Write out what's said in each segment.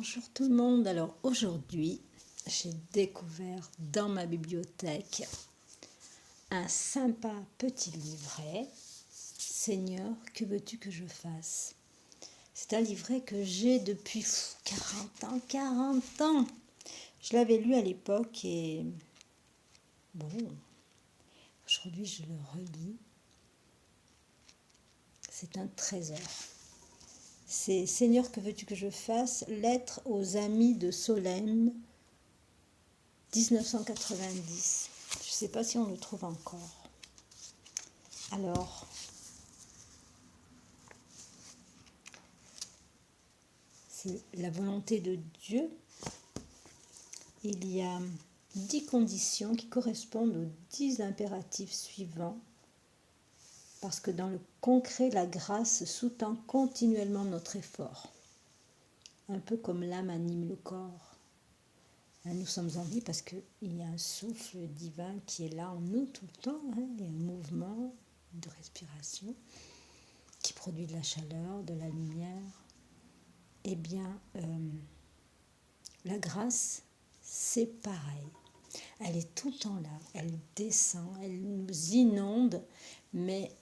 Bonjour tout le monde. Alors aujourd'hui, j'ai découvert dans ma bibliothèque un sympa petit livret. Seigneur, que veux-tu que je fasse? C'est un livret que j'ai depuis 40 ans. Je l'avais lu à l'époque et bon, aujourd'hui je le relis. C'est un trésor. C'est Seigneur, que veux-tu que je fasse? Lettre aux amis de Solesmes, 1990. Je ne sais pas si on le trouve encore. Alors, c'est la volonté de Dieu. Il y a 10 conditions qui correspondent aux 10 impératifs suivants. Parce que dans le concret, la grâce sous-tend continuellement notre effort. Un peu comme l'âme anime le corps. Nous sommes en vie parce qu'il y a un souffle divin qui est là en nous tout le temps. Il y a un mouvement de respiration qui produit de la chaleur, de la lumière. Eh bien, la grâce, c'est pareil. Elle est tout le temps là, elle descend, elle nous inonde, mais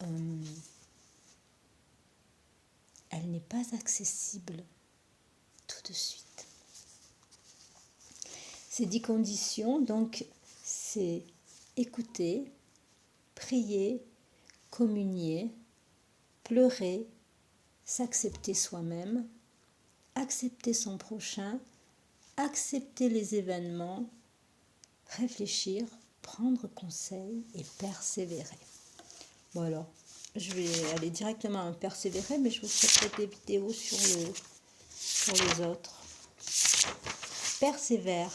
elle n'est pas accessible tout de suite. Ces 10 conditions, donc, c'est écouter, prier, communier, pleurer, s'accepter soi-même, accepter son prochain, accepter les événements, réfléchir, prendre conseil et persévérer. Bon alors, je vais aller directement à persévérer, mais je vous ferai peut-être des vidéos sur les autres. Persévère.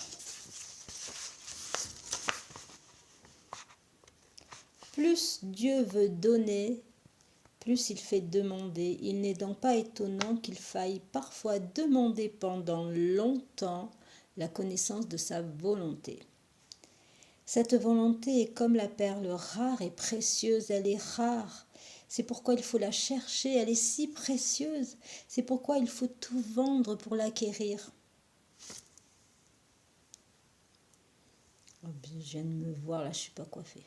Plus Dieu veut donner, plus il fait demander. Il n'est donc pas étonnant qu'il faille parfois demander pendant longtemps la connaissance de sa volonté. Cette volonté est comme la perle rare et précieuse, elle est rare. C'est pourquoi il faut la chercher, elle est si précieuse. C'est pourquoi il faut tout vendre pour l'acquérir. Oh, je viens de me voir, là je ne suis pas coiffée.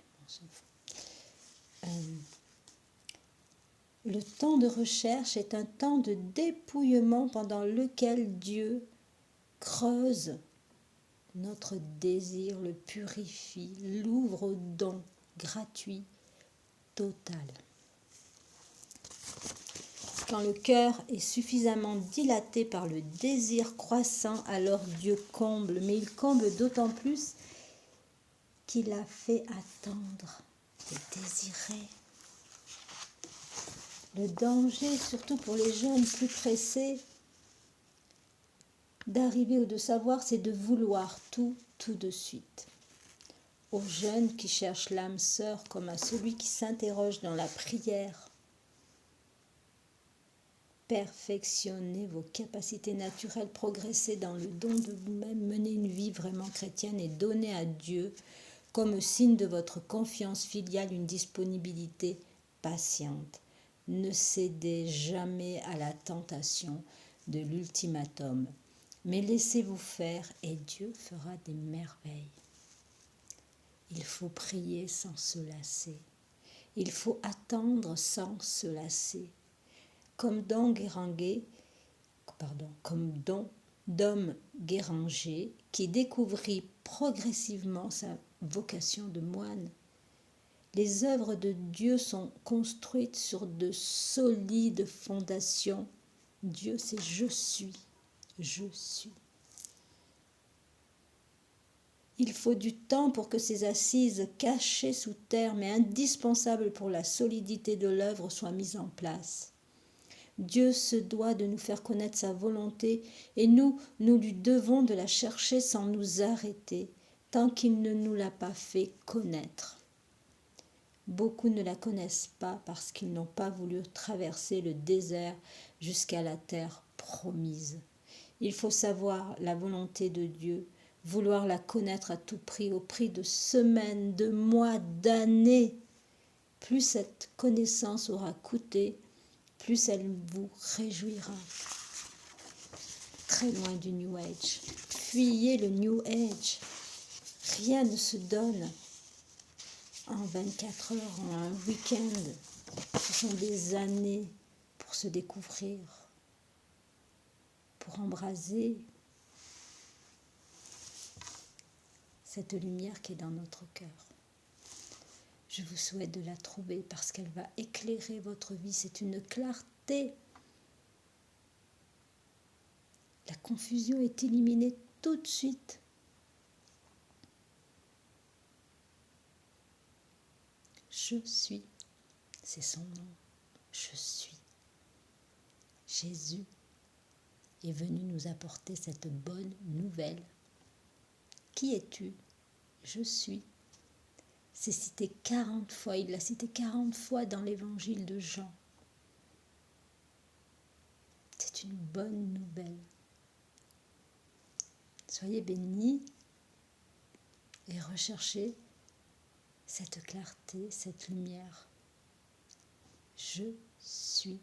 Le temps de recherche est un temps de dépouillement pendant lequel Dieu creuse notre désir, le purifie, l'ouvre au don gratuit, total. Quand le cœur est suffisamment dilaté par le désir croissant, alors Dieu comble, mais il comble d'autant plus qu'il a fait attendre et désirer. Le danger, surtout pour les jeunes plus pressés, d'arriver ou de savoir, c'est de vouloir tout de suite. Aux jeunes qui cherchent l'âme sœur comme à celui qui s'interroge dans la prière, perfectionnez vos capacités naturelles, progressez dans le don de vous-même, menez une vie vraiment chrétienne et donnez à Dieu, comme signe de votre confiance filiale, une disponibilité patiente. Ne cédez jamais à la tentation de l'ultimatum, mais laissez-vous faire et Dieu fera des merveilles. Il faut prier sans se lasser. Il faut attendre sans se lasser. Comme Dom Guéranger, qui découvrit progressivement sa vocation de moine. Les œuvres de Dieu sont construites sur de solides fondations. Dieu, c'est je suis. Je suis. Il faut du temps pour que ces assises cachées sous terre, mais indispensables pour la solidité de l'œuvre, soient mises en place. Dieu se doit de nous faire connaître sa volonté et nous lui devons de la chercher sans nous arrêter, tant qu'il ne nous l'a pas fait connaître. Beaucoup ne la connaissent pas parce qu'ils n'ont pas voulu traverser le désert jusqu'à la terre promise. Il faut savoir la volonté de Dieu, vouloir la connaître à tout prix, au prix de semaines, de mois, d'années. Plus cette connaissance aura coûté, plus elle vous réjouira. très loin du New Age. Fuyez le New Age. Rien ne se donne en 24 heures, en un week-end. Ce sont des années pour se découvrir, pour embraser cette lumière qui est dans notre cœur. Je vous souhaite de la trouver parce qu'elle va éclairer votre vie. C'est une clarté. La confusion est éliminée tout de suite. Je suis, c'est son nom. Je suis. Jésus est venu nous apporter cette bonne nouvelle. Qui es-tu? Je suis. C'est cité 40 fois, il l'a cité 40 fois dans l'évangile de Jean. C'est une bonne nouvelle. Soyez bénis et recherchez cette clarté, cette lumière. Je suis.